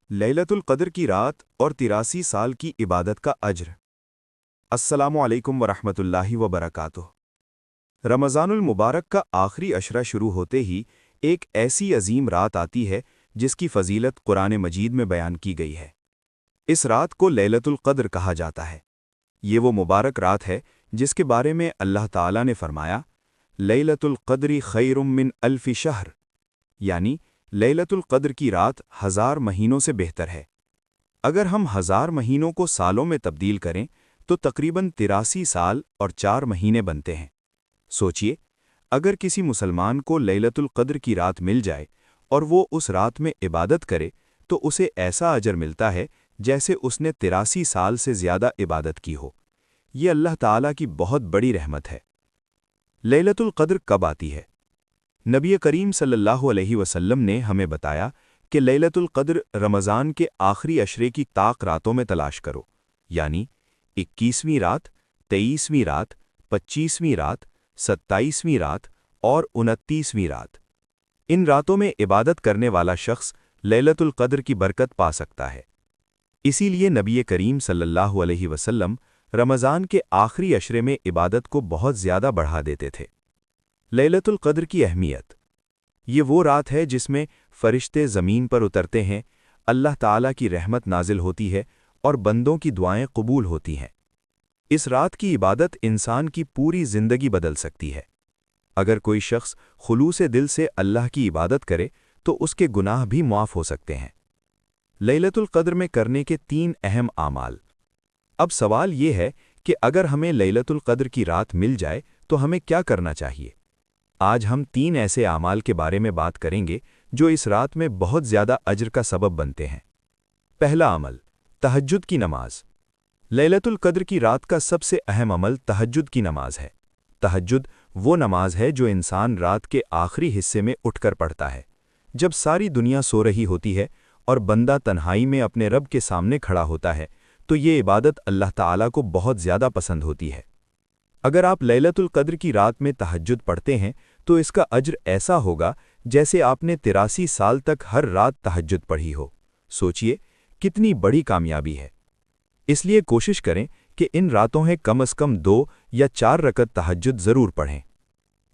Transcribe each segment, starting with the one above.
लैलतुल क़द्र की रात और 83 साल की इबादत का अज्र। अस्सलामु अलैकुम वरहमतुल्लाहि वबरकातुहू। रमज़ानुल मुबारक का आखिरी अशरा शुरू होते ही एक ऐसी अजीम रात आती है जिसकी फ़जीलत कुरान मजीद में बयान की गई है। इस रात को लैलतुल क़द्र कहा जाता है। ये वो मुबारक रात है जिसके बारे में अल्लाह ताला ने फरमाया, लैलतुल क़द्रि खैरुम मिन अल्फ़ि शहर, यानी लैलतुल क़द्र की रात 1000 महीनों से बेहतर है। अगर हम 1000 महीनों को सालों में तब्दील करें तो तकरीबन 83 साल और 4 महीने बनते हैं। सोचिए, अगर किसी मुसलमान को लैलतुल क़द्र की रात मिल जाए और वो उस रात में इबादत करे तो उसे ऐसा अजर मिलता है जैसे उसने 83 साल से ज़्यादा इबादत की हो। ये अल्लाह ताला की बहुत बड़ी रहमत है। लैलतुल क़द्र कब आती है? नबी करीम सल्लल्लाहु अलैहि वसल्लम ने हमें बताया कि लैलतुल क़द्र रमज़ान के आखिरी अशरे की ताक रातों में तलाश करो, यानी 21वीं रात, 23वीं रात, 25वीं रात, 27वीं रात और 29वीं रात। इन रातों में इबादत करने वाला शख्स लैलतुल क़द्र की बरकत पा सकता है। इसीलिए नबी करीम सल्लल्लाहु अलैहि वसल्लम रमज़ान के आखिरी अशरे में इबादत को बहुत ज़्यादा बढ़ा देते थे। लैलतुल क़द्र की अहमियत। ये वो रात है जिसमें फ़रिश्ते ज़मीन पर उतरते हैं, अल्लाह ताला की रहमत नाजिल होती है और बंदों की दुआएं कबूल होती हैं। इस रात की इबादत इंसान की पूरी ज़िंदगी बदल सकती है। अगर कोई शख्स खुलूसे दिल से अल्लाह की इबादत करे तो उसके गुनाह भी माफ़ हो सकते हैं। लैलतुल क़द्र में करने के 3 अहम आमाल। अब सवाल ये है कि अगर हमें लैलतुल क़द्र की रात मिल जाए तो हमें क्या करना चाहिए? आज हम 3 ऐसे आमाल के बारे में बात करेंगे जो इस रात में बहुत ज़्यादा अज्र का सबब बनते हैं। पहला अमल, तहज्जुद की नमाज। लैलतुल क़द्र की रात का सबसे अहम अमल तहज्जुद की नमाज है। तहज्जुद वो नमाज है जो इंसान रात के आखिरी हिस्से में उठकर पढ़ता है, जब सारी दुनिया सो रही होती है और बंदा तन्हाई में अपने रब के सामने खड़ा होता है, तो ये इबादत अल्लाह ताला को बहुत ज़्यादा पसंद होती है। अगर आप लैलतुल क़द्र की रात में तहज्जुद पढ़ते हैं तो इसका अज्र ऐसा होगा जैसे आपने 83 साल तक हर रात तहज्जुद पढ़ी हो। सोचिए, कितनी बड़ी कामयाबी है। इसलिए कोशिश करें कि इन रातों में कम से कम 2 या 4 रकत तहज्जुद ज़रूर पढ़ें।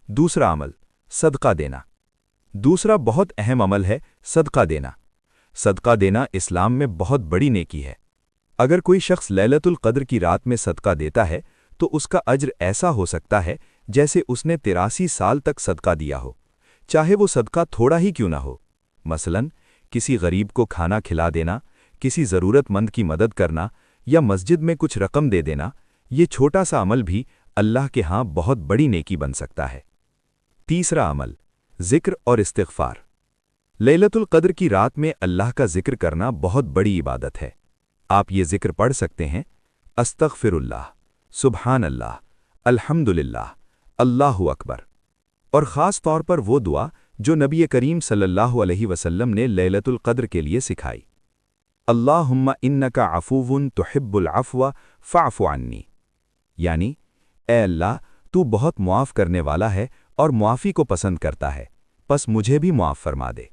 दूसरा अमल, सदका देना। दूसरा बहुत अहम अमल है सदका देना। सदका देना इस्लाम में बहुत बड़ी नेकी है। अगर कोई शख्स लैलतुल क़द्र की रात में सदका देता है तो उसका अज्र ऐसा हो सकता है जैसे उसने 83 साल तक सदका दिया हो, चाहे वो सदका थोड़ा ही क्यों ना हो। मसलन, किसी गरीब को खाना खिला देना, किसी ज़रूरतमंद की मदद करना या मस्जिद में कुछ रकम दे देना। ये छोटा सा अमल भी अल्लाह के यहाँ बहुत बड़ी नेकी बन सकता है। तीसरा अमल, ज़िक्र और इस्तिग़फ़ार। लैलतुल क़द्र की रात में अल्लाह का ज़िक्र करना बहुत बड़ी इबादत है। आप ये ज़िक्र पढ़ सकते हैं, अस्तग़फ़िरुल्लाह, सुब्हान अल्लाह, अल्हम्दुलिल्लाह, अल्लाहु अकबर। और ख़ास तौर पर वो दुआ जो नबी करीम सल्लल्लाहु अलैहि वसल्लम ने लैलतुल क़द्र के लिए सिखाई, अल्लाहुम्मा इन्नका अफ़ूवुन तुहिब्बुल अफ़्व फ़अफ़ु अन्नी, यानी ए अल्लाह, तू बहुत मुआफ़ करने वाला है और मुआफ़ी को पसंद करता है, बस मुझे भी मुआफ़ फरमा दे।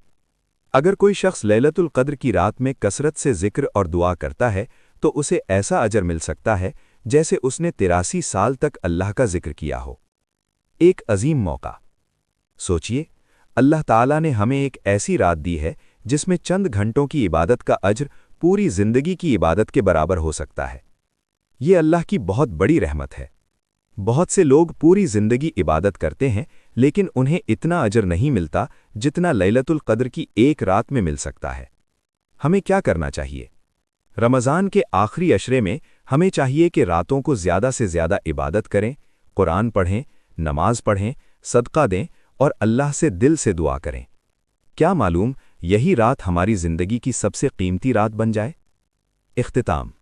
अगर कोई शख्स लैलतुल क़द्र की रात में कसरत से ज़िक्र और दुआ करता है तो उसे ऐसा अजर मिल सकता है जैसे उसने 83 साल तक अल्लाह का ज़िक्र किया हो। एक अजीम मौका। सोचिए, अल्लाह ताला ने हमें एक ऐसी रात दी है जिसमें चंद घंटों की इबादत का अज्र पूरी ज़िंदगी की इबादत के बराबर हो सकता है। ये अल्लाह की बहुत बड़ी रहमत है। बहुत से लोग पूरी ज़िंदगी इबादत करते हैं लेकिन उन्हें इतना अजर नहीं मिलता जितना लैलतुल क़द्र की एक रात में मिल सकता है। हमें क्या करना चाहिए? रमज़ान के आखिरी अशरे में हमें चाहिए कि रातों को ज़्यादा से ज़्यादा इबादत करें, कुरान पढ़ें, नमाज पढ़ें, सदका दें और अल्लाह से दिल से दुआ करें। क्या मालूम यही रात हमारी ज़िंदगी की सबसे कीमती रात बन जाए। इख्तिताम।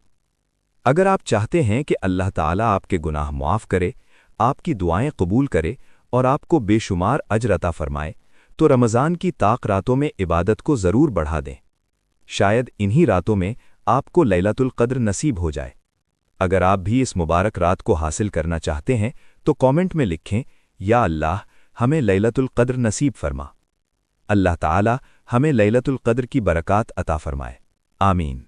अगर आप चाहते हैं कि अल्लाह ताला आपके गुनाह माफ़ करे, आपकी दुआएं कबूल करे और आपको बेशुमार अजर अता फरमाए, तो रमज़ान की ताक रातों में इबादत को ज़रूर बढ़ा दें। शायद इन्हीं रातों में आपको लैलतुल क़द्र नसीब हो जाए। अगर आप भी इस मुबारक रात को हासिल करना चाहते हैं तो कमेंट में लिखें, या अल्लाह, हमें लैलतुल क़द्र नसीब फरमा। अल्लाह ताला हमें लैलतुल क़द्र की बरक़ात अता फरमाए। آمین۔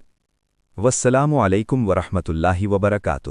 والسلام علیکم ورحمۃ اللہ وبرکاتہ۔